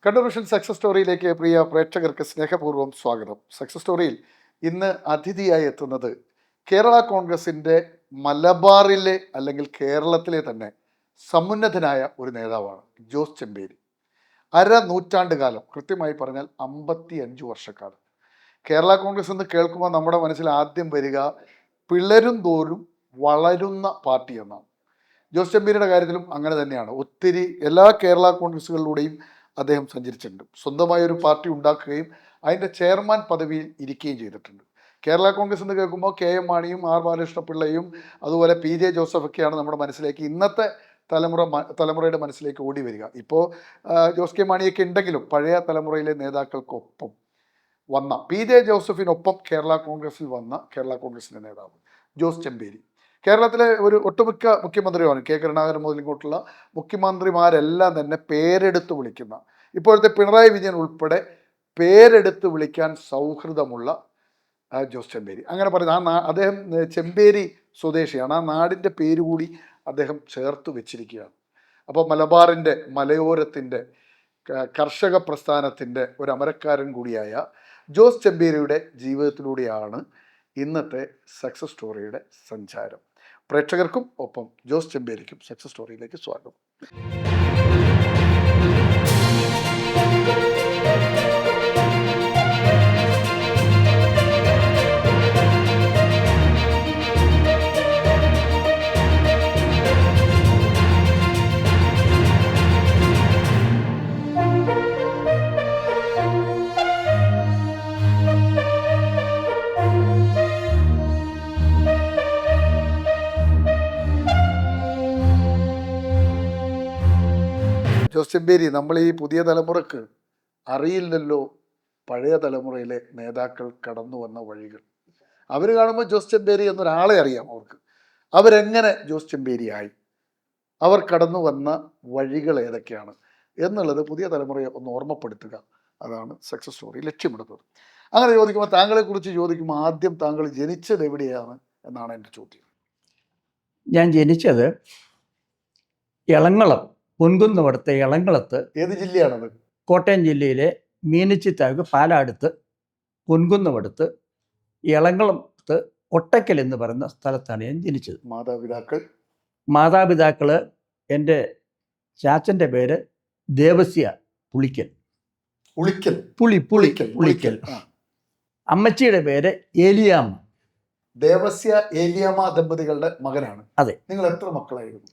കണ്ടോർഷൻ success സ്റ്റോറിയിലേക്ക് പ്രിയ പ്രേക്ഷകർക്ക് സ്നേഹപൂർവ്വം സ്വാഗതം. സക്സസ് സ്റ്റോറിയിൽ ഇന്ന് അതിഥിയായി എത്തുന്നത് കേരള കോൺഗ്രസിൻ്റെ മലബാറിലെ അല്ലെങ്കിൽ കേരളത്തിലെ തന്നെ സമുന്നതനായ ഒരു നേതാവാണ് ജോസ് ചെമ്പേരി. നൂറ്റാണ്ട് കാലം, കൃത്യമായി പറഞ്ഞാൽ 55 വർഷക്കാലം കേരള കോൺഗ്രസ് എന്ന് കേൾക്കുമ്പോൾ നമ്മുടെ മനസ്സിൽ ആദ്യം വരിക പിളരും തോറും വളരുന്ന പാർട്ടി എന്നാണ്. ജോസ് ചെമ്പേരിയുടെ കാര്യത്തിലും അങ്ങനെ തന്നെയാണ്. ഒത്തിരി എല്ലാ കേരള കോൺഗ്രസുകളിലൂടെയും അദ്ദേഹം സഞ്ചരിച്ചിട്ടുണ്ട്. സ്വന്തമായ ഒരു പാർട്ടി ഉണ്ടാക്കുകയും അതിൻ്റെ ചെയർമാൻ പദവിയിൽ ഇരിക്കുകയും ചെയ്തിട്ടുണ്ട്. കേരള കോൺഗ്രസ് എന്ന് കേൾക്കുമ്പോൾ KM മാണിയും R ബാലകൃഷ്ണപിള്ളയും അതുപോലെ PJ ജോസഫൊക്കെയാണ് നമ്മുടെ മനസ്സിലേക്ക്, ഇന്നത്തെ തലമുറയുടെ മനസ്സിലേക്ക് ഓടി വരിക. ഇപ്പോൾ ജോസ് K മാണിയൊക്കെ ഉണ്ടെങ്കിലും പഴയ തലമുറയിലെ നേതാക്കൾക്കൊപ്പം വന്ന PJ ജോസഫിനൊപ്പം കേരള കോൺഗ്രസിൽ വന്ന കേരള കോൺഗ്രസിൻ്റെ നേതാവ് ജോസ് ചെമ്പേരി. കേരളത്തിലെ ഒരു ഒട്ടുമിക്ക മുഖ്യമന്ത്രിയാണ്, K കരുണാകരൻ മുതൽ ഇങ്ങോട്ടുള്ള മുഖ്യമന്ത്രിമാരെല്ലാം തന്നെ പേരെടുത്ത് വിളിക്കുന്ന, ഇപ്പോഴത്തെ പിണറായി വിജയൻ ഉൾപ്പെടെ പേരെടുത്ത് വിളിക്കാൻ സൗഹൃദമുള്ള ജോസ് ചെമ്പേരി. അങ്ങനെ പറയുന്നത് അദ്ദേഹം ചെമ്പേരി സ്വദേശിയാണ്. ആ നാടിൻ്റെ പേര് കൂടി അദ്ദേഹം ചേർത്ത് വെച്ചിരിക്കുകയാണ്. അപ്പോൾ മലബാറിൻ്റെ, മലയോരത്തിൻ്റെ, കർഷക പ്രസ്ഥാനത്തിൻ്റെ ഒരു അമരക്കാരൻ കൂടിയായ ജോസ് ചെമ്പേരിയുടെ ജീവിതത്തിലൂടെയാണ് ഇന്നത്തെ സക്സസ് സ്റ്റോറിയുടെ സഞ്ചാരം. പ്രേക്ഷകർക്കും ഒപ്പം ജോസ് ചെമ്പേരിക്കും സക്സസ് സ്റ്റോറിയിലേക്ക് സ്വാഗതം. ജോസ് ചെമ്പേരി, നമ്മൾ ഈ പുതിയ തലമുറക്ക് അറിയില്ലല്ലോ പഴയ തലമുറയിലെ നേതാക്കൾ കടന്നു വന്ന വഴികൾ. അവർ കാണുമ്പോൾ ജോസ് ചെമ്പേരി എന്നൊരാളെ അറിയാം അവർക്ക്. അവരെങ്ങനെ ജോസ് ചെമ്പേരിയായി, അവർ കടന്നു വന്ന വഴികൾ ഏതൊക്കെയാണ് എന്നുള്ളത് പുതിയ തലമുറയെ ഒന്ന് ഓർമ്മപ്പെടുത്തുക. അതാണ് സക്സസ് സ്റ്റോറി ലക്ഷ്യമിടുന്നത്. അങ്ങനെ ചോദിക്കുമ്പോൾ, താങ്കളെക്കുറിച്ച് ചോദിക്കുമ്പോൾ ആദ്യം താങ്കൾ ജനിച്ചത് എവിടെയാണ് എന്നാണ് എൻ്റെ ചോദ്യം. ഞാൻ ജനിച്ചത് എളങ്ങളം, പൊൻകുന്നവിടുത്തെ എളങ്ങളത്ത്. ഏത് ജില്ലയാണത്? കോട്ടയം ജില്ലയിലെ മീനച്ചി താലൂക്ക് പാലാടുത്ത് പൊൻകുന്നവിടുത്ത് എളങ്ങളത്ത് ഒട്ടക്കൽ എന്ന് പറയുന്ന സ്ഥലത്താണ് ഞാൻ ജനിച്ചത്. മാതാപിതാക്കൾ എൻ്റെ ചാച്ചൻ്റെ പേര് ദേവസ്യ പുളിക്കൽ. പുളിക്കൽ. അമ്മച്ചിയുടെ പേര് ഏലിയാമ്മ. ദേവസ്യ ഏലിയാമ്മ ദമ്പതികളുടെ മകനാണ്. അതെ. നിങ്ങൾ എത്ര മക്കളായിരുന്നു?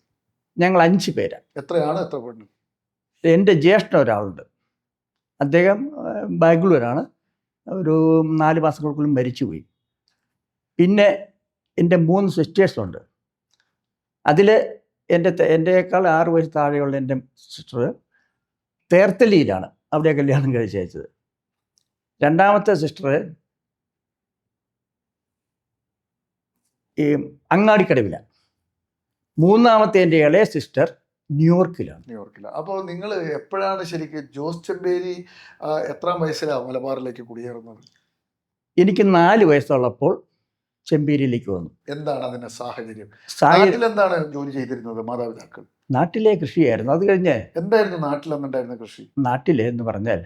ഞങ്ങൾ 5 പേരാണ്. എത്രയാണ്, എത്ര പെണ്ണു? എൻ്റെ ജ്യേഷ്ഠൻ ഒരാളുണ്ട്. അദ്ദേഹം ബാംഗ്ലൂരാണ്. ഒരു 4 മാസങ്ങൾക്കുള്ളിൽ മരിച്ചുപോയി. പിന്നെ എൻ്റെ 3 സിസ്റ്റേഴ്സുണ്ട്. അതിൽ എൻ്റെയേക്കാൾ 6 വയസ്സ് താഴെയുള്ള എൻ്റെ സിസ്റ്റർ തേർത്തലിയിലാണ്, അവിടെ കല്യാണം കഴിച്ചയച്ചത്. രണ്ടാമത്തെ സിസ്റ്റർ ഈ അങ്ങാടിക്കടവിലാണ്. മൂന്നാമത്തെ എൻ്റെ ഇളയ സിസ്റ്റർ ന്യൂയോർക്കിലാണ്. അപ്പോൾ നിങ്ങൾ എപ്പോഴാണ് ശരിക്കും ജോസ് ചെമ്പേരി എത്രാം വയസ്സിലാണ് മലബാറിലേക്ക് കുടിയേറുന്നത്? എനിക്ക് 4 വയസ്സുള്ളപ്പോൾ ചെമ്പേരിയിലേക്ക് വന്നു. എന്താണ് അതിൻ്റെ സാഹചര്യം? എന്താണ് ജോലി ചെയ്തിരുന്നത് മാതാപിതാക്കൾ? നാട്ടിലെ കൃഷിയായിരുന്നു. അത് കഴിഞ്ഞ് എന്തായിരുന്നു നാട്ടിലെന്നുണ്ടായിരുന്ന കൃഷി? നാട്ടിലെ എന്ന് പറഞ്ഞാൽ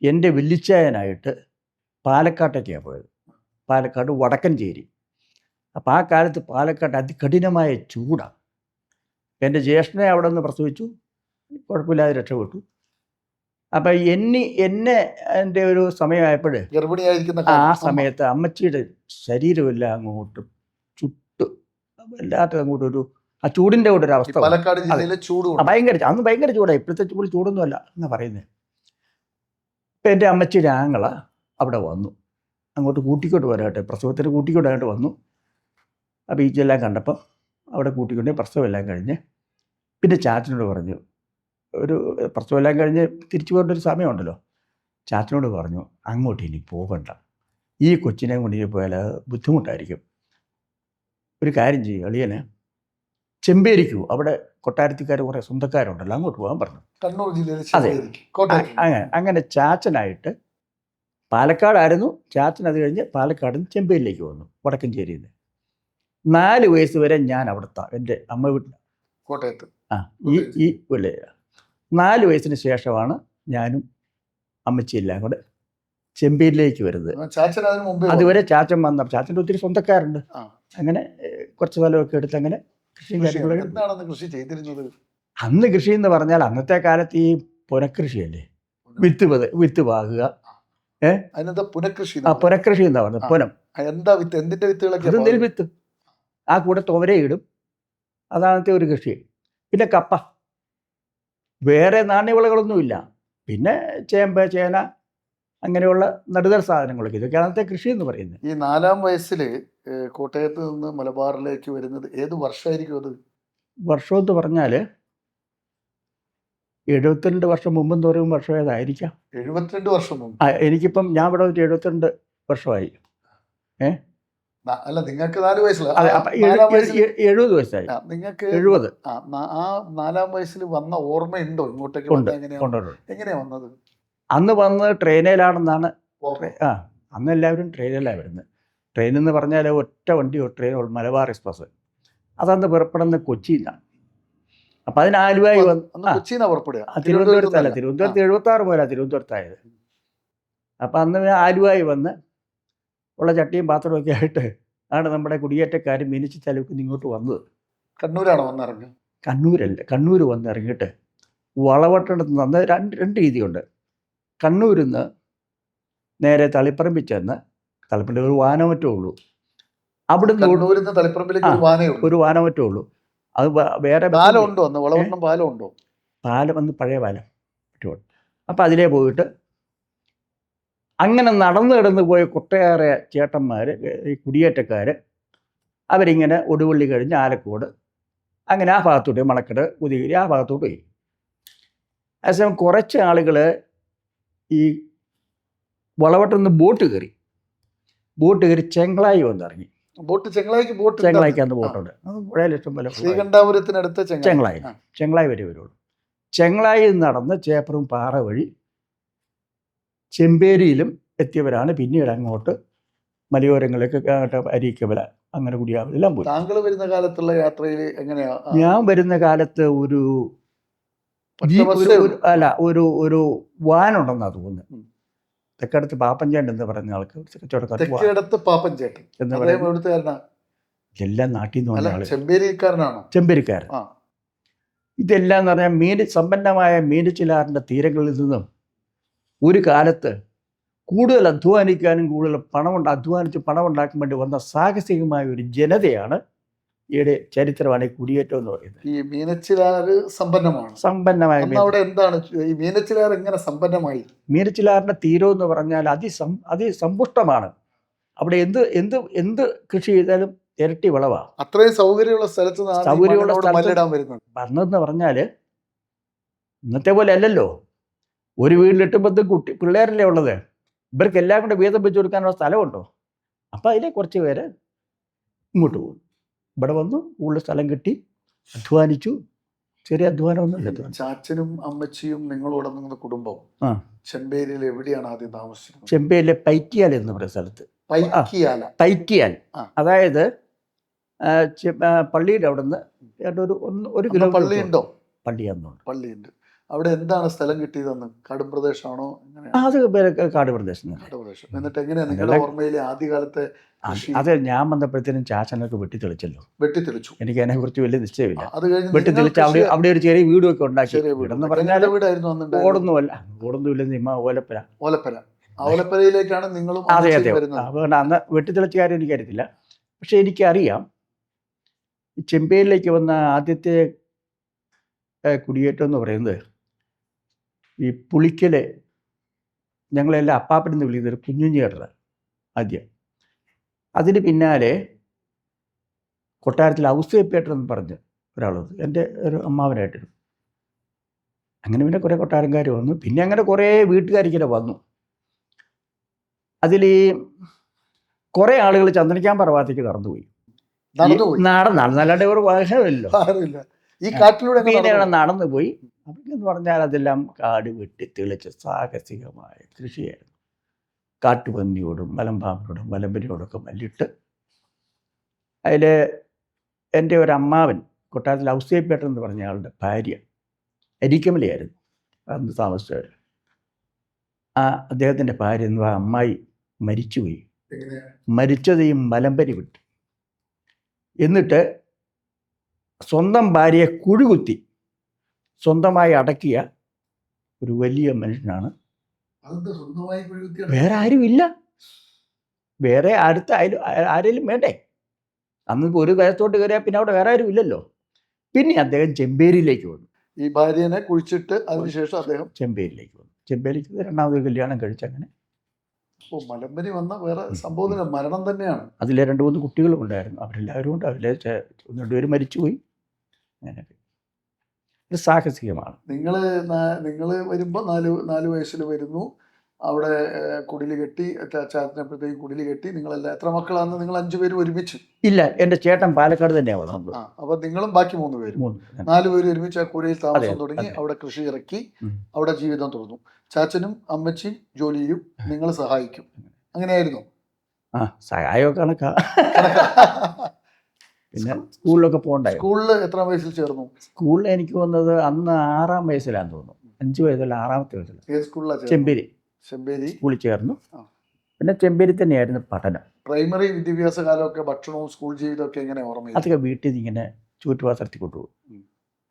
എൻ്റെ വെല്ലിച്ചായനായിട്ട് പാലക്കാട്ടേക്കാണ് പോയത്. പാലക്കാട് വടക്കഞ്ചേരി. അപ്പോൾ ആ കാലത്ത് പാലക്കാട് അതികഠിനമായ ചൂടാണ്. എൻ്റെ ജ്യേഷ്ഠനെ അവിടെ നിന്ന് പ്രസവിച്ചു, കുഴപ്പമില്ലാതെ രക്ഷപ്പെട്ടു. അപ്പം എൻ്റെ ഒരു സമയമായപ്പോൾ ഗർഭിണിയായിരിക്കുന്ന ആ സമയത്ത് അമ്മച്ചിയുടെ ശരീരമെല്ലാം അങ്ങോട്ട് ചുട്ട് വല്ലാത്ത അങ്ങോട്ടൊരു ആ ചൂടിൻ്റെ കൂടെ ഒരു അവസ്ഥ. പാലക്കാട് ജില്ലയിലെ ചൂട് അന്ന് ഭയങ്കര ചൂടാണ്. ഇപ്പോഴത്തെ ചൂടൊന്നുമല്ല എന്നാണ് പറയുന്നത്. ഇപ്പം എൻ്റെ അമ്മച്ചിയുടെ ആങ്ങള അവിടെ വന്നു, അങ്ങോട്ട് കൂട്ടിക്കോട്ട് വരാട്ടെ, പ്രസവത്തിന് കൂട്ടിക്കോട്ടായിട്ട് വന്നു. ആ ബീച്ചെല്ലാം കണ്ടപ്പോൾ അവിടെ കൂട്ടിക്കൊണ്ട് പ്രസവമെല്ലാം കഴിഞ്ഞ് പിന്നെ ചാച്ചനോട് പറഞ്ഞു, ഒരു പ്രസവമെല്ലാം കഴിഞ്ഞ് തിരിച്ചു പോകേണ്ടൊരു സമയമുണ്ടല്ലോ. ചാച്ചനോട് പറഞ്ഞു, അങ്ങോട്ട് ഇനി പോകണ്ട, ഈ കൊച്ചിനെ കൊണ്ട് ഇനി പോയാൽ ബുദ്ധിമുട്ടായിരിക്കും. ഒരു കാര്യം ചെയ്യും, എളിയന് ചെമ്പേരിക്കൂ, അവിടെ കൊട്ടാരത്തിക്കാർ കുറേ സ്വന്തക്കാരുണ്ടല്ലോ, അങ്ങോട്ട് പോകാൻ പറഞ്ഞു. കണ്ണൂർ ജില്ലയിലെ. അതെ. അങ്ങനെ ചാച്ചനായിട്ട് പാലക്കാടായിരുന്നു ചാച്ചൻ. അത് കഴിഞ്ഞ് പാലക്കാട് നിന്ന് ചെമ്പേരിയിലേക്ക് വന്നു, വടക്കഞ്ചേരിയിൽ നിന്ന്. 4 വയസ്സ് വരെ ഞാൻ അവിടുത്തെ എൻ്റെ അമ്മ വീട്ടിൽ കോട്ടയത്ത്. ഈ 4 വയസ്സിന് ശേഷമാണ് ഞാനും അമ്മച്ചിയെല്ലാം കൂടെ ചെമ്പേരിലേക്ക് വരുന്നത്. ചാച്ചൻ അതിന് മുമ്പേ അതുവരെ ചാച്ചൻ വന്ന ചാച്ചൻ്റെ ഒത്തിരി സ്വന്തക്കാരുണ്ട്. ആ. അങ്ങനെ കുറച്ച് സ്ഥലമൊക്കെ എടുത്ത് അങ്ങനെ കൃഷിയും കാര്യങ്ങളൊക്കെ. എന്താണെന്ന് കൃഷി ചെയ്തിരുന്നത്? അന്ന് കൃഷി എന്ന് പറഞ്ഞാൽ അന്നത്തെ കാലത്ത് ഈ പുനഃകൃഷിയല്ലേ, വിത്ത് പാകുക. അതിനെന്താ പുനഃകൃഷി? ആ പുനഃകൃഷി എന്താ പറഞ്ഞത്? പുനം. എന്താ വിത്ത്? എന്തിന്റെ വിത്തുകളൊക്കെ? അത് നെൽവിത്ത്. ആ കൂടെ തുവരയിടും. അതാണത്തെ ഒരു കൃഷി. പിന്നെ കപ്പ, വേറെ നാണ്യവിളകളൊന്നുമില്ല. പിന്നെ ചേമ്പ്, ചേന, അങ്ങനെയുള്ള നടുതൽ സാധനങ്ങളൊക്കെ. ഇതൊക്കെയാണ് അന്നത്തെ കൃഷി എന്ന് പറയുന്നത്. ഈ 4-ാം വയസ്സിൽ കോട്ടയത്ത് നിന്ന് മലബാറിലേക്ക് വരുന്നത് ഏത് വർഷമായിരിക്കും അത്? വർഷം എന്ന് പറഞ്ഞാൽ 72 വർഷം മുമ്പെന്ന് പറയുമ്പോൾ വർഷം ഏതായിരിക്കാം? 72 വർഷം മുമ്പ്. എനിക്കിപ്പം ഞാൻ ഇവിടെ 72 വർഷമായി. അല്ല, നിങ്ങൾക്ക് 4 വയസ്സിൽ 70 വയസ്സായി. നിങ്ങൾക്ക് 70. ആ 4-ാം വയസ്സിൽ വന്ന ഓർമ്മയുണ്ടോ ഇങ്ങോട്ടേക്ക്? എങ്ങനെയാ വന്നത്? അന്ന് വന്നത് ട്രെയിനിലാണെന്നാണ്. അന്ന് എല്ലാവരും ട്രെയിനിലാണ് വരുന്നത്. ട്രെയിൻ എന്ന് പറഞ്ഞാൽ ഒറ്റ വണ്ടി ട്രെയിൻ, മലബാർ എക്സ്പ്രസ്. അതന്ന് പുറപ്പെടുന്നത് കൊച്ചിയിലാണ്. അപ്പം അതിന് ആലുവായി വന്ന് തിരുവനന്തപുരത്തല്ല, തിരുവനന്തപുരത്ത് 76 പോലാണ് തിരുവനന്തപുരത്തായത്. അപ്പം അന്ന് ആലുവായി വന്ന് ഉള്ള ചട്ടിയും പാത്രമൊക്കെ ആയിട്ട് ആണ് നമ്മുടെ കുടിയേറ്റക്കാർ മീനച്ചി താലൂക്കിൽ ഇങ്ങോട്ട് വന്നത്. കണ്ണൂരാണോ വന്നിറങ്ങുക? കണ്ണൂരല്ല, കണ്ണൂർ വന്നിറങ്ങിയിട്ട് വളവട്ടണത്ത് നിന്ന് രണ്ട് രീതിയുണ്ട്. കണ്ണൂരിൽ നിന്ന് നേരെ തളിപ്പറമ്പിൽ ചെന്ന്, തളിപ്പറമ്പിൽ ഒരു വാനമറ്റേ ഉള്ളൂ. അവിടുന്ന് ഒരു വാനമറ്റേ ഉള്ളൂ. അത് വേറെ പാലം ഉണ്ടോ? പാലം വന്ന് പഴയ പാലം. അപ്പം അതിലേ പോയിട്ട് അങ്ങനെ നടന്നു കിടന്ന് പോയ കുട്ടയേറെ ചേട്ടന്മാർ, ഈ കുടിയേറ്റക്കാർ, അവരിങ്ങനെ ഒടുവള്ളി കഴിഞ്ഞ് ആലക്കോട്, അങ്ങനെ ആ ഭാഗത്തോട്ട്, മണക്കട്, ഉദയഗിരി, ആ ഭാഗത്തോട്ട് പോയി. അതേസമയം കുറച്ച് ആളുകൾ ഈ വളവട്ടിൽ നിന്ന് ബോട്ട് കയറി ചെങ്കളായി വന്നിറങ്ങി. ചെങ്കളായിക്ക് അന്ന് ബോട്ടുണ്ട്. പുഴയിൽ ഇഷ്ടം പോലെ. ശ്രീകണ്ഠാപുരത്തിനടുത്ത് ചെങ്കളായി വരെ വരുള്ളൂ. ചെങ്കളായിൽ നടന്ന് ചേപ്പറും പാറ വഴി ചെമ്പേരിയിലും എത്തിയവരാണ്. പിന്നീട് അങ്ങോട്ട് മലയോരങ്ങളിലേക്ക് അരീക്കവല, അങ്ങനെ കുടിയാവലെല്ലാം പോയി. താങ്കൾ വരുന്ന കാലത്തുള്ള യാത്രയിൽ എങ്ങനെയാ? ഞാൻ വരുന്ന കാലത്ത് ഒരു ഒരു വാനുണ്ടെന്നാ തോന്നുന്നത്. തെക്കടുത്ത് പാപ്പൻചേട്ടൻ എന്ന് പറയുന്ന ആൾക്ക്, പാപ്പൻചേട്ടൻ എന്ന് പറയുന്നത് എല്ലാം നാട്ടിൽ നിന്ന് വന്ന ആള്. ചെമ്പേരിക്കാരൻ. ഇതെല്ലാം എന്ന് പറഞ്ഞാൽ സമ്പന്നമായ മീനച്ചിലാറിൻ്റെ തീരങ്ങളിൽ നിന്നും ഒരു കാലത്ത് കൂടുതൽ അധ്വാനിക്കാനും കൂടുതൽ അധ്വാനിച്ച് പണം ഉണ്ടാക്കാൻ വേണ്ടി വന്ന സാഹസികമായ ഒരു ജനതയാണ് ഈയുടെ ചരിത്രമാണ് ഈ കുടിയേറ്റം എന്ന് പറയുന്നത്. ഈ മീനച്ചിലാറ് സമ്പന്നമായ എന്താണ് ഈ മീനച്ചിലാർ എങ്ങനെ സമ്പന്നമായി? മീനച്ചിലാറിന്റെ തീരം എന്ന് പറഞ്ഞാൽ അതിസമ്പുഷ്ടമാണ്. അവിടെ എന്ത് കൃഷി ചെയ്താലും ഇരട്ടി വിളവാണ്. അത്രയും സൗകര്യമുള്ള സ്ഥലത്ത് വന്നതെന്ന് പറഞ്ഞാൽ ഇന്നത്തെ പോലെ അല്ലല്ലോ. ഒരു വീട്ടിൽ 8-10 പിള്ളേരല്ലേ ഉള്ളത്. ഇവർക്ക് എല്ലാം കൂടെ വീതം വെച്ച് കൊടുക്കാനുള്ള സ്ഥലമുണ്ടോ? അപ്പം അതിലെ കുറച്ച് പേര് ഇങ്ങോട്ട് പോകും. ഇവിടെ വന്നു കൂടുതൽ സ്ഥലം കിട്ടി, അധ്വാനിച്ചു. ചെറിയ അധ്വാനമൊന്നുമില്ല. ചാച്ചനും അമ്മച്ചിയും നിങ്ങളോടങ്ങുന്ന കുടുംബം ചെമ്പേരിയിൽ എവിടെയാണ് ആദ്യം താമസിച്ചത്? ചെമ്പേരിയിലെ പൈറ്റിയാൽ എന്ന് പറയുന്ന സ്ഥലത്ത്. പൈറ്റിയാൽ, അതായത് പള്ളിയുടെ അവിടെ നിന്ന് ഒരു കിലോമീറ്റർ. പള്ളിയുണ്ട്. അവിടെ എന്താണ് സ്ഥലം കിട്ടിയതെന്ന്? കാടും പ്രദേശമാണോ? അത് കാട് പ്രദേശം. എന്നിട്ട് എങ്ങനെയാ നിങ്ങളുടെ ഓർമ്മയിലെ ആദ്യകാലത്തെ? അത് ഞാൻ വന്നപ്പോഴത്തേനും ചാച്ചനൊക്കെ വെട്ടിത്തെളിച്ചല്ലോ. എനിക്ക് അതിനെ കുറിച്ച് വലിയ നിശ്ചയമില്ല. വെട്ടിത്തെളിച്ച് അവിടെ ഒരു ചെറിയ വീടൊക്കെ ഉണ്ടാക്കി. വീടെന്ന് പറഞ്ഞാൽ ഓടൊന്നുമില്ല, ഓലപ്പരയിലേക്കാണ് നിങ്ങളും? അതെ. അതുകൊണ്ട് അന്ന് വെട്ടിത്തെളിച്ച കാര്യം എനിക്കറിയത്തില്ല. പക്ഷെ എനിക്കറിയാം ചെമ്പേരിലേക്ക് വന്ന ആദ്യത്തെ കുടിയേറ്റം എന്ന് പറയുന്നത് ഈ പുളിക്കല്, ഞങ്ങളെല്ലാം അപ്പാപ്പനെന്ന് വിളിക്കുന്നത് കുഞ്ഞുഞ്ഞേട്ടനാണ് ആദ്യം. അതിന് പിന്നാലെ കൊട്ടാരത്തിൽ ഔസേപ്പേട്ടൻ എന്ന് പറഞ്ഞ് ഒരാളുണ്ട്, എൻ്റെ ഒരു അമ്മാവനായിട്ടിരുന്നു. അങ്ങനെ പിന്നെ കുറേ കൊട്ടാരംകാർ വന്നു. പിന്നെ അങ്ങനെ കുറേ വീട്ടുകാരിങ്ങനെ വന്നു. അതിൽ കുറേ ആളുകൾ ചന്ദ്രനിക്കാമ്പറ ഭാഗത്തേക്ക് നടന്നുപോയി. നടന്നല്ലാണ്ട് ഒരു വാഹനമില്ലല്ലോ. ഈ കാട്ടിലൂടെ നടന്നു പോയി. എന്ന് പറഞ്ഞാൽ അതെല്ലാം കാട് വെട്ടി തെളിച്ച് സാഹസികമായ കൃഷിയായിരുന്നു. കാട്ടുപന്നിയോടും മലമ്പാമ്പിനോടും മലമ്പനിയോടൊക്കെ മല്ലിട്ട്. അതിൽ എൻ്റെ ഒരു അമ്മാവൻ കൊട്ടാരത്തിൽ ഔസേപ്പേട്ടൻ എന്ന് പറഞ്ഞ ആളുടെ ഭാര്യ അരിക്കമലയായിരുന്നു അന്ന് താമസിച്ചവർ. അദ്ദേഹത്തിൻ്റെ ഭാര്യ എന്ന് അമ്മായി മരിച്ചുപോയി. മരിച്ചത് ഈ മലമ്പനി വിട്ട്. എന്നിട്ട് സ്വന്തം ഭാര്യയെ കുഴികുത്തി സ്വന്തമായി അടക്കിയ ഒരു വലിയ മനുഷ്യനാണ്. വേറെ ആരുമില്ല, വേറെ അടുത്ത ആരെങ്കിലും വേണ്ടേ? അന്ന് ഒരു വയസ്സോട്ട് കയറിയാൽ പിന്നെ അവിടെ വേറെ ആരും ഇല്ലല്ലോ. പിന്നെ അദ്ദേഹം ചെമ്പേരിയിലേക്ക് വന്നു. ഈ ഭാര്യനെ കുഴിച്ചിട്ട് അതിനുശേഷം അദ്ദേഹം ചെമ്പേരിയിലേക്ക് വന്നു. ചെമ്പേരിക്ക് രണ്ടാമതൊരു കല്യാണം കഴിച്ചങ്ങനെ. മലമ്പനി വന്ന വേറെ സംഭവത്തിന് മരണം തന്നെയാണ്. അതിലെ 2-3 കുട്ടികളും ഉണ്ടായിരുന്നു. അവരെല്ലാവരും ഉണ്ട്. അതിലെ 1-2 മരിച്ചുപോയി. അങ്ങനെയൊക്കെ ഒരു സാഹസികമാണ്. നിങ്ങൾ വരുമ്പോൾ 4 വയസ്സിൽ വരുന്നു. അവിടെ കുടില് കെട്ടി, ചാച്ചനപ്പോഴത്തേക്ക് കുടില് കെട്ടി. നിങ്ങളെല്ലാം എത്ര മക്കളാന്ന്? നിങ്ങൾ 5 പേര് ഒരുമിച്ച്? ഇല്ല, എൻ്റെ ചേട്ടൻ പാലക്കാട് തന്നെയാണ് വന്നത്. അപ്പൊ നിങ്ങളും ബാക്കി 3 പേരും, 4 പേര് ഒരുമിച്ച് ആ കൂരയിൽ താമസം തുടങ്ങി. അവിടെ കൃഷി ഇറക്കി, അവിടെ ജീവിതം തുടർന്നു. ചാച്ചനും അമ്മച്ചിയും ജോലിയും നിങ്ങൾ സഹായിക്കും. അങ്ങനെയായിരുന്നു? സഹായമൊക്കെ കണക്കാ. പിന്നെ സ്കൂളിലൊക്കെ പോകണ്ടായി. സ്കൂളിൽ എത്ര വയസ്സിൽ ചേർന്നു? സ്കൂളിൽ എനിക്ക് വന്നത് അന്ന് 6-ാം വയസ്സിലാന്ന് തോന്നുന്നു. 5 വയസ്സല്ല, 6-ാമത്തെ വയസ്സിലാണ്. ഏത് സ്കൂളിലാണ്? ചെമ്പേരി സ്കൂളിൽ ചേർന്നു. പിന്നെ ചെമ്പേരി തന്നെയായിരുന്നു പഠനം. പ്രൈമറി വിദ്യാഭ്യാസ കാലമൊക്കെ ഭക്ഷണവും സ്കൂൾ ജീവിതമൊക്കെ എങ്ങനെ ഓർമ്മ? അതൊക്കെ വീട്ടിൽ നിന്ന് ഇങ്ങനെ ചൂറ്റുപാത്രത്തിൽ കൊണ്ടുപോകും.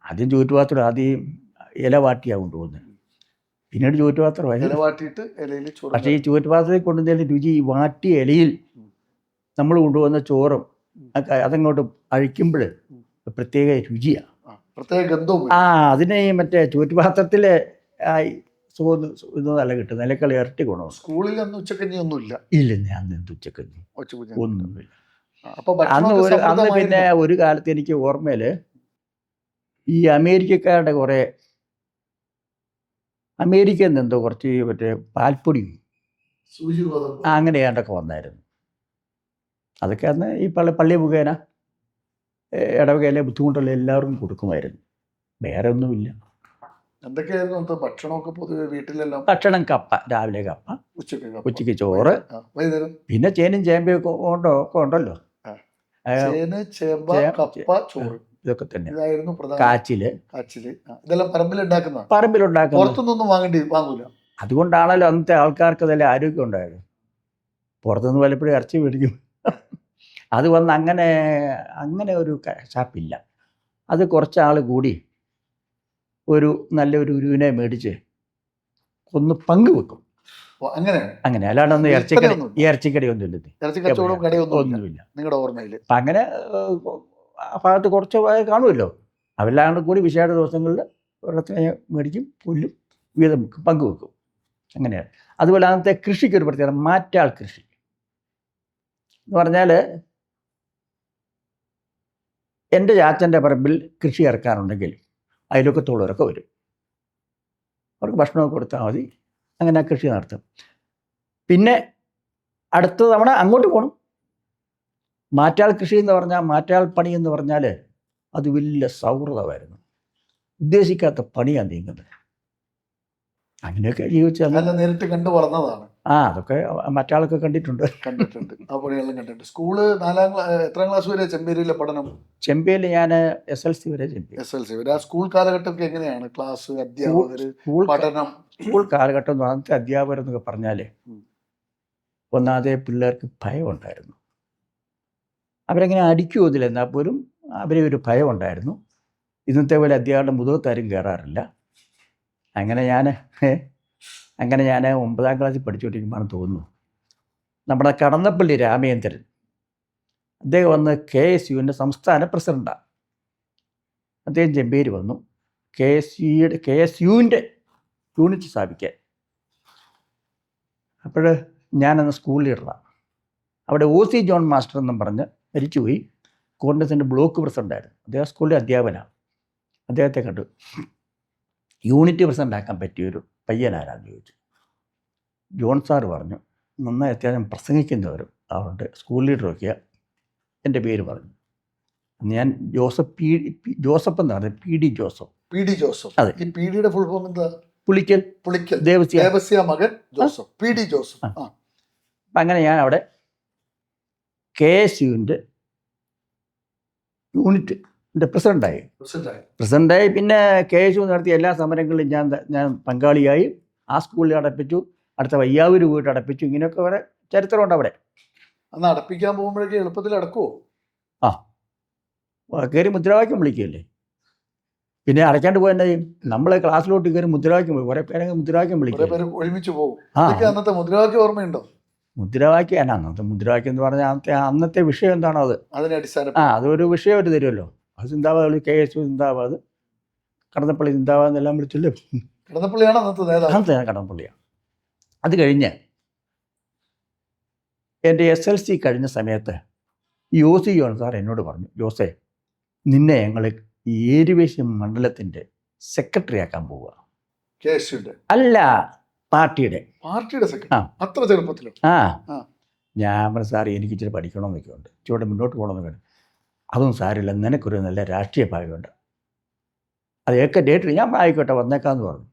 ആദ്യം ചൂറ്റുപാത്രം ഇല വാട്ടിയാണ് കൊണ്ടുപോകുന്നത്. പിന്നീട് ചൂറ്റുപാത്രമായി. പക്ഷേ ഈ ചൂറ്റുപാത്രത്തിൽ കൊണ്ടുവന്നതിന് രുചി ഈ വാട്ടിയ ഇലയിൽ നമ്മൾ കൊണ്ടുപോകുന്ന ചോറും അതങ്ങോട്ട് അഴിക്കുമ്പോൾ പ്രത്യേക രുചിയാണ്, പ്രത്യേക ഗന്ധവും. അതിനെ മറ്റേ ചൂറ്റുപാത്രത്തിലെ ഇതൊന്നല്ല കിട്ടുന്നത്. നിലക്കളി ഇരട്ടി ഗുണം. സ്കൂളിൽ അന്ന് ഉച്ചക്കഞ്ഞി ഒന്നുമില്ല. ഇല്ലെന്നേ, അന്ന് എന്ത് ഉച്ചക്കഞ്ഞി ഒന്നുമില്ല. അന്ന് പിന്നെ ഒരു കാലത്ത് എനിക്ക് ഓർമ്മയിൽ ഈ അമേരിക്കക്കാരുടെ കുറേ അമേരിക്കയിൽ നിന്ന് എന്തോ കുറച്ച് മറ്റേ പാൽപ്പൊടി അങ്ങനെ ഏണ്ടൊക്കെ വന്നായിരുന്നു. അതൊക്കെ അന്ന് ഈ പള്ളി മുഖേന ഇടവകയിലെ ബുദ്ധിമുട്ടുള്ള എല്ലാവർക്കും കൊടുക്കുമായിരുന്നു. വേറെ ഒന്നുമില്ല. എന്തൊക്കെയായിരുന്നു ഭക്ഷണമൊക്കെ പൊതുവെ വീട്ടിലെല്ലാം? ഭക്ഷണം കപ്പ, രാവിലെ കപ്പ, ഉച്ചയ്ക്ക് ചോറ്, പിന്നെ ചേനും ചേമ്പയൊക്കെ ഉണ്ടല്ലോ. ഇതൊക്കെ തന്നെ. കാച്ചില് ഇതെല്ലാം പറമ്പിലുണ്ടാക്കുന്ന. പുറത്തുനിന്നൊന്നും വാങ്ങൂല. അതുകൊണ്ടാണല്ലോ അന്നത്തെ ആൾക്കാർക്ക് അതെല്ലാം ആരോഗ്യം ഉണ്ടായത്. പുറത്തുനിന്ന് പലപ്പോഴും ഇറച്ചി മേടിക്കും. അത് വന്ന് അങ്ങനെ ഒരു ഷാപ്പില്ല. അത് കുറച്ചാൾ കൂടി ഒരു നല്ലൊരു ഉരുവിനെ മേടിച്ച് ഒന്ന് പങ്കുവെക്കും. അങ്ങനെ അല്ലാണ്ട് ഒന്നും ഇറച്ചിക്കടി ഒന്നുമില്ല നിങ്ങളുടെ ഓർമ്മയിൽ. അപ്പം അങ്ങനെ ആ ഭാഗത്ത് കുറച്ച് കാണുമല്ലോ. അവരെല്ലാം കൂടി വിശേഷ ദിവസങ്ങളിൽ ഒരിടത്തിനെ മേടിക്കും, കൊല്ലും, വീതം പങ്കുവെക്കും. അങ്ങനെയാണ്. അതുപോലെ അന്നത്തെ കൃഷിക്ക് ഒരു പ്രത്യേകത, മാറ്റാൾ കൃഷി എന്ന് പറഞ്ഞാൽ എൻ്റെ ചാച്ചൻ്റെ പറമ്പിൽ കൃഷി ഇറക്കാനുണ്ടെങ്കിൽ അയൽവക്കത്തുള്ളവരൊക്കെ വരും. അവർക്ക് ഭക്ഷണമൊക്കെ കൊടുത്താൽ മതി. അങ്ങനെ കൃഷി നടത്തും. പിന്നെ അടുത്ത തവണ അങ്ങോട്ട് പോകണം. മാറ്റാൾ കൃഷി എന്ന് പറഞ്ഞാൽ, മാറ്റാൾ പണി എന്ന് പറഞ്ഞാൽ അത് വലിയ സൗഹൃദമായിരുന്നു. ഉദ്ദേശിക്കാത്ത പണിയാണ് നീങ്ങുന്നത്. അങ്ങനെയൊക്കെ ജീവിച്ചാൽ നേരിട്ട് കണ്ടു വളർന്നതാണ്. അതൊക്കെ മറ്റാളൊക്കെ കണ്ടിട്ടുണ്ട്. ആ പണിയെല്ലാം കണ്ടിട്ടുണ്ട്. സ്കൂള് എത്രാം ക്ലാസ് വരെ ചെമ്പേരിയിലെ പഠനം? ചെമ്പേരിയിൽ ഞാൻ SLC വരെ. SLC വരെ. ആ സ്കൂൾ കാലഘട്ടമൊക്കെ എങ്ങനെയാണ്? ക്ലാസ്, അധ്യാപകർ, പഠനം? സ്കൂൾ കാലഘട്ടം എന്ന് പറഞ്ഞാൽ അധ്യാപകർ എന്നൊക്കെ പറഞ്ഞാൽ ഒന്നാമതേ പിള്ളേർക്ക് ഭയം ഉണ്ടായിരുന്നു. അവരെങ്ങനെ അടിക്കുമതില്ല, എന്നാൽ പോലും അവരെ ഒരു ഭയം ഉണ്ടായിരുന്നു. ഇന്നത്തെ പോലെ അധ്യാപകരുടെ മുഖത്താരും കയറാറില്ല. അങ്ങനെ ഞാൻ 9ാം ക്ലാസ്സിൽ പഠിച്ചുകൊണ്ടിരിക്കുമ്പോഴാണ് തോന്നുന്നു, നമ്മുടെ കടന്നപ്പള്ളി രാമേന്ദ്രൻ അദ്ദേഹം വന്ന് KSUവിൻ്റെ സംസ്ഥാന പ്രസിഡൻ്റാണ്. അദ്ദേഹം ചെമ്പേരി വന്നു KSUവിൻ്റെ യൂണിറ്റ് സ്ഥാപിക്കാൻ. അപ്പോൾ ഞാനന്ന് സ്കൂൾ ലീഡറാണ്. അവിടെ OC ജോൺ മാസ്റ്റർ എന്നും പറഞ്ഞ് മരിച്ചുപോയി. കോൺഗ്രസിൻ്റെ ബ്ലോക്ക് പ്രസിഡൻ്റായിരുന്നു. അദ്ദേഹം സ്കൂളിലെ അധ്യാപകനാണ്. അദ്ദേഹത്തെ കണ്ടു. യൂണിറ്റ് പ്രസിഡൻ്റാക്കാൻ പറ്റിയൊരു പയ്യനാരാന്ന് ചോദിച്ചു. ജോൺ സാറ് പറഞ്ഞു, നന്നായി അത്യാവശ്യം പ്രസംഗിക്കുന്നവരും അവരുടെ സ്കൂൾ ലീഡറൊക്കെയാ. എൻ്റെ പേര് പറഞ്ഞു. ഞാൻ ജോസഫ് എന്ന് പറഞ്ഞു. PD Joseph. അതെ. ഈ PDയുടെ ഫുൾ ഫോം എന്താ? പുളിക്കൽ ദേവസ്യ മകൻ ജോസഫ്. PD Joseph. അപ്പം അങ്ങനെ ഞാൻ അവിടെ KSUവിൻ്റെ യൂണിറ്റിൻ്റെ പ്രസിഡൻ്റായി. പിന്നെ KSU നടത്തിയ എല്ലാ സമരങ്ങളിലും ഞാൻ പങ്കാളിയായി. ആ സ്കൂളിൽ അടപ്പിച്ചു. അടുത്ത വയ്യാവൂർ പോയിട്ട് അടപ്പിച്ചു. ഇങ്ങനെയൊക്കെ വരെ ചരിത്രമുണ്ട് അവിടെ. അന്ന് അടപ്പിക്കാൻ പോകുമ്പോഴേക്ക് എളുപ്പത്തിൽ അടക്കുവോ? കയറി മുദ്രാവാക്യം വിളിക്കുകയല്ലേ. പിന്നെ അടയ്ക്കാണ്ട് പോയാൽ എന്താ ചെയ്യും? നമ്മൾ ക്ലാസ്സിലോട്ട് കയറി മുദ്രാവാക്യം പോയി കുറേ പേരെ മുദ്രാവാക്യം വിളിക്കുക. ഒരുമിച്ച് പോകും. ആ അന്നത്തെ മുദ്രാവാക്യം ഓർമ്മയുണ്ടോ? മുദ്രാവാക്യം അല്ല, അന്നത്തെ മുദ്രാവാക്യം എന്ന് പറഞ്ഞാൽ അന്നത്തെ വിഷയം എന്താണോ അത്, അതിനെ അടിസ്ഥാനം അതൊരു വിഷയം അവർ തരുമല്ലോ. അത് സിന്ദാബാദ്, KSU സിന്ദാബാദ്, കടന്നപ്പള്ളി സിന്ദാബാദ് എന്നെല്ലാം വിളിച്ചല്ലോ. കടന്നപ്പള്ളിയാണ് അന്നത്തെ നേതാവ്. അന്നത്തെ കടന്നപ്പള്ളിയാണ്. അത് കഴിഞ്ഞ് എൻ്റെ SLC കഴിഞ്ഞ സമയത്ത് യോസി ജോൺ സാർ എന്നോട് പറഞ്ഞു, ജോസേ, നിന്നെ ഞങ്ങൾ ഏരുവേശ്യം മണ്ഡലത്തിൻ്റെ സെക്രട്ടറി ആക്കാൻ പോവുക. KSUവിന്റെ അല്ല, പാർട്ടിയുടെ സെക്രട്ടറി. അത്ര ചെറുപ്പത്തിലോ? ഞാൻ പറഞ്ഞു, സാർ എനിക്ക് ഇച്ചിരി പഠിക്കണമെന്നൊക്കെ ഉണ്ട്, ഇച്ചിരി മുന്നോട്ട് പോകണമെന്നൊക്കെ ഉണ്ട്. അതൊന്നും സാരില്ല, നിനക്കൊരു നല്ല രാഷ്ട്രീയ ഭാവിയുണ്ട്, അതൊക്കെ ഡേറ്റ് ഞാൻ ആയിക്കോട്ടെ വന്നേക്കാമെന്ന് പറഞ്ഞു.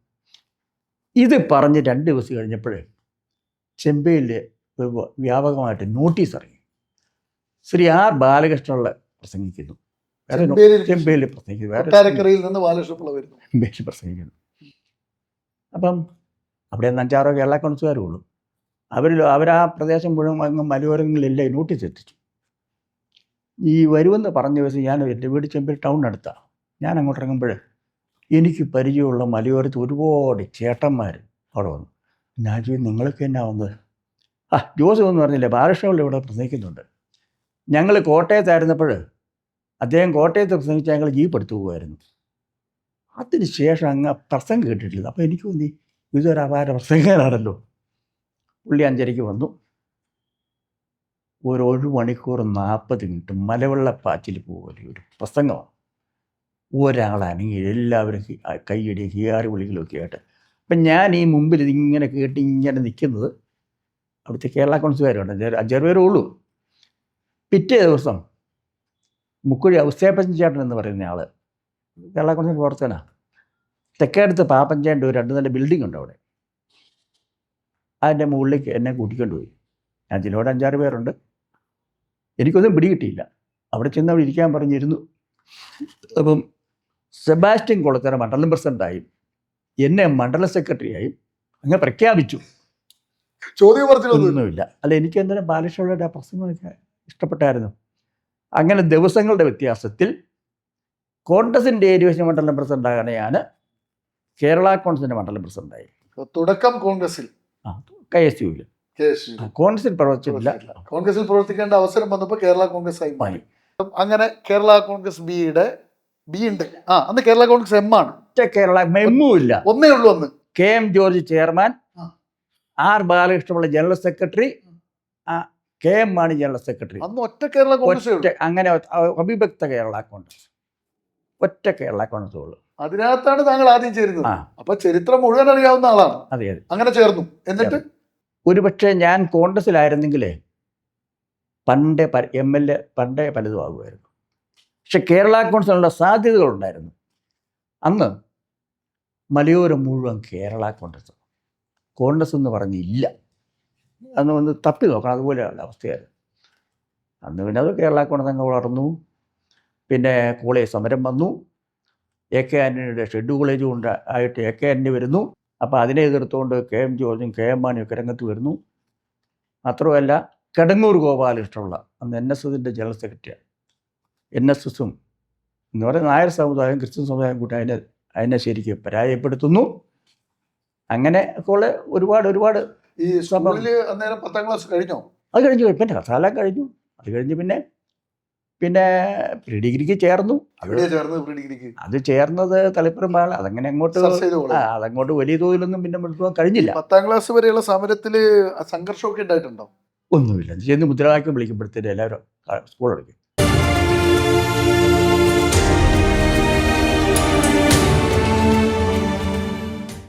ഇത് പറഞ്ഞ് 2 ദിവസം കഴിഞ്ഞപ്പോഴേ ചെമ്പയിൽ ഒരു വ്യാപകമായിട്ട് നോട്ടീസ് ഇറങ്ങി. ശ്രീ R ബാലകൃഷ്ണപിള്ള പ്രസംഗിക്കുന്നു, ചെമ്പയിൽ പ്രസംഗിക്കുന്നു, വേറെ പ്രസംഗിക്കുന്നു. അപ്പം അവിടെ 5-6 കേരള കോൺഗ്രസ്സുകാരേ ഉള്ളൂ. അവരാ പ്രദേശം മുഴുവൻ മലയോരങ്ങളിലെല്ലാം നോട്ടീസ് എത്തിച്ചു. ഈ വരുമെന്ന് പറഞ്ഞ ദിവസം ഞാൻ എൻ്റെ വീട് ചെമ്പയിൽ ടൗണിനടുത്താണ്. ഞാൻ അങ്ങോട്ട് ഇറങ്ങുമ്പോൾ എനിക്ക് പരിചയമുള്ള മലയോരത്ത് ഒരുപാട് ചേട്ടന്മാർ അവിടെ വന്നു. ഞാൻ ചോദിച്ചു, നിങ്ങളൊക്കെ എന്നാ വന്നത്? ജോസഫ് എന്ന് പറഞ്ഞില്ലേ, ബാലകൃഷ്ണപിള്ള ഇവിടെ പ്രസംഗിക്കുന്നുണ്ട്. ഞങ്ങൾ കോട്ടയത്തായിരുന്നപ്പോൾ അദ്ദേഹം കോട്ടയത്ത് പ്രസംഗിച്ച് ഞങ്ങൾ ജീപ്പ് എടുത്തു പോകുമായിരുന്നു. അതിന് ശേഷം അങ്ങ് പ്രസംഗം കേട്ടിട്ടില്ല. അപ്പോൾ എനിക്ക് തോന്നി ഇതൊരു അപാര പ്രസംഗനാണല്ലോ. പുള്ളി 5:30 വന്നു. 1 മണിക്കൂർ 40 മിനിറ്റ് മലവെള്ളപ്പാച്ചിൽ പോലെ ഒരു പ്രസംഗമാണ്. ഒരാളാണെങ്കിൽ എല്ലാവരും കൈയടി ഹിയാറി വിളികളൊക്കെ ആയിട്ട്. അപ്പം ഞാൻ ഈ മുമ്പിൽ ഇതിങ്ങനെ കേട്ട് ഇങ്ങനെ നിൽക്കുന്നത്, അവിടുത്തെ കേരള കോൺഗ്രസ്സുകാരുണ്ട്, 5-6 പേരേ ഉള്ളൂ. പിറ്റേ ദിവസം മുക്കുഴി ഔസേപ്പൻ ചേട്ടൻ എന്ന് പറയുന്ന ആൾ കേരള കോൺഗ്രസ് പ്രവർത്തകനാണ്. തെക്കേടത്ത് പാപ്പഞ്ചേൻ്റെ ഒരു 2 നില ബിൽഡിംഗ് ഉണ്ട് അവിടെ. അതിൻ്റെ മുകളിലേക്ക് എന്നെ കൂട്ടിക്കൊണ്ട് പോയി. ഞാൻ ചിലവിടെ 5-6 പേരുണ്ട്. എനിക്കൊന്നും പിടികിട്ടിയില്ല. അവിടെ ചെന്ന് അവിടെ ഇരിക്കാൻ പറഞ്ഞിരുന്നു. അപ്പം സെബാസ്റ്റ്യൻ കുളത്തറ മണ്ഡലം പ്രസിഡൻ്റായി, എന്നെ മണ്ഡലം സെക്രട്ടറിയായി അങ്ങനെ പ്രഖ്യാപിച്ചു. ചോദ്യമൊന്നുമില്ല. അല്ല, എനിക്ക് എന്തായാലും ബാലകൃഷ്ണപിള്ളയുടെ പ്രസംഗമൊക്കെ ഇഷ്ടപ്പെട്ടായിരുന്നു. അങ്ങനെ ദിവസങ്ങളുടെ വ്യത്യാസത്തിൽ കോൺഗ്രസിൻ്റെ ഏരുവേശ്യം മണ്ഡലം പ്രസിഡൻ്റാകാൻ ഞാൻ കേരള കോൺഗ്രസിൻ്റെ മണ്ഡലം പ്രസിഡൻ്റായി. തുടക്കം കോൺഗ്രസിൽ, KSUവിൽ. കോൺഗ്രസിൽ പ്രവർത്തിച്ചില്ല. കോൺഗ്രസിൽ പ്രവർത്തിക്കേണ്ട അവസരം വന്നപ്പോൾ കേരള കോൺഗ്രസ് ആയി മാറി. അങ്ങനെ കേരള കോൺഗ്രസ് ബി ഉണ്ട്. അന്ന് കേരള കോൺഗ്രസ് M ആണ്. കേരള മെമ്മുമില്ല, ഒന്നേ ഉള്ളൂ അന്ന്. KM George chairman, R Balakrishna Pillai general secretary, KM Mani general secretary. അന്ന് ഒറ്റ കേരള കോൺഗ്രസ്. അങ്ങനെ അവിഭക്ത കേരള കോൺഗ്രസ്, ഒറ്റ കേരള കോൺഗ്രസ് ഉള്ളൂ. അതിനകത്താണ് താങ്കൾ ആദ്യം ചേരുന്നത്. അപ്പൊ ചരിത്രം മുഴുവൻ അറിയാവുന്ന ആളാണ്. അതെ അതെ. അങ്ങനെ ചേർന്നു. എന്നിട്ട് ഒരുപക്ഷെ ഞാൻ കോൺഗ്രസിലായിരുന്നെങ്കിൽ പണ്ടേ MLA പണ്ടേ പലതും ആകുമായിരുന്നു. പക്ഷെ കേരള കോൺഗ്രസിനുള്ള സാധ്യതകളുണ്ടായിരുന്നു. അന്ന് മലയോരം മുഴുവൻ കേരള കോൺഗ്രസ് എന്ന് പറഞ്ഞില്ല. അന്ന് ഒന്ന് തപ്പി നോക്കണം, അതുപോലെയുള്ള അവസ്ഥയായിരുന്നു അന്ന്. പിന്നെ അത് കേരള കോൺഗ്രസ് അങ്ങ് വളർന്നു. പിന്നെ കോളേജ് സമരം വന്നു. AK ആൻ്റണിയുടെ ഷെഡ് കോളേജ് കൊണ്ട് ആയിട്ട് AK ആൻ്റണി വരുന്നു. അപ്പോൾ അതിനെ എതിർത്തുകൊണ്ട് KM ജോർജും KM മാണിയൊക്കെ രംഗത്ത് വരുന്നു. മാത്രമല്ല കടങ്ങൂർ ഗോപാലകൃഷ്ണപിള്ള അന്ന് NSSൻ്റെ ജനറൽ സെക്രട്ടറിയാണ്. NSSും എന്ന് പറയുന്ന നായർ സമുദായം ക്രിസ്ത്യൻ സമുദായം കൂട്ടി അതിനെ ശരിക്കും പരാജയപ്പെടുത്തുന്നു. അങ്ങനെ ഒക്കെ ഒരുപാട് ഈ സ്കൂളിൽ അന്നേരം 10ാം ക്ലാസ് കഴിഞ്ഞോ? അത് കഴിഞ്ഞു. പിന്നെ കസാല കഴിഞ്ഞു. അത് കഴിഞ്ഞ് പിന്നെ പ്രീ ഡിഗ്രിക്ക് ചേർന്നു. അത് ചേർന്നത് തളിപ്പുറം പാല. അതങ്ങനെ അതങ്ങോട്ട് വലിയ തോതിലൊന്നും പിന്നെ മുഴുവൻ കഴിഞ്ഞില്ല. 10ാം ക്ലാസ് വരെയുള്ള സമരത്തിൽ സംഘർഷമൊക്കെ ഉണ്ടായിട്ടുണ്ടോ? ഒന്നുമില്ല. ചെന്ന് മുദ്രാവാക്യം വിളിക്കുമ്പോഴത്തേനും എല്ലാവരും സ്കൂൾ അടയ്ക്കും.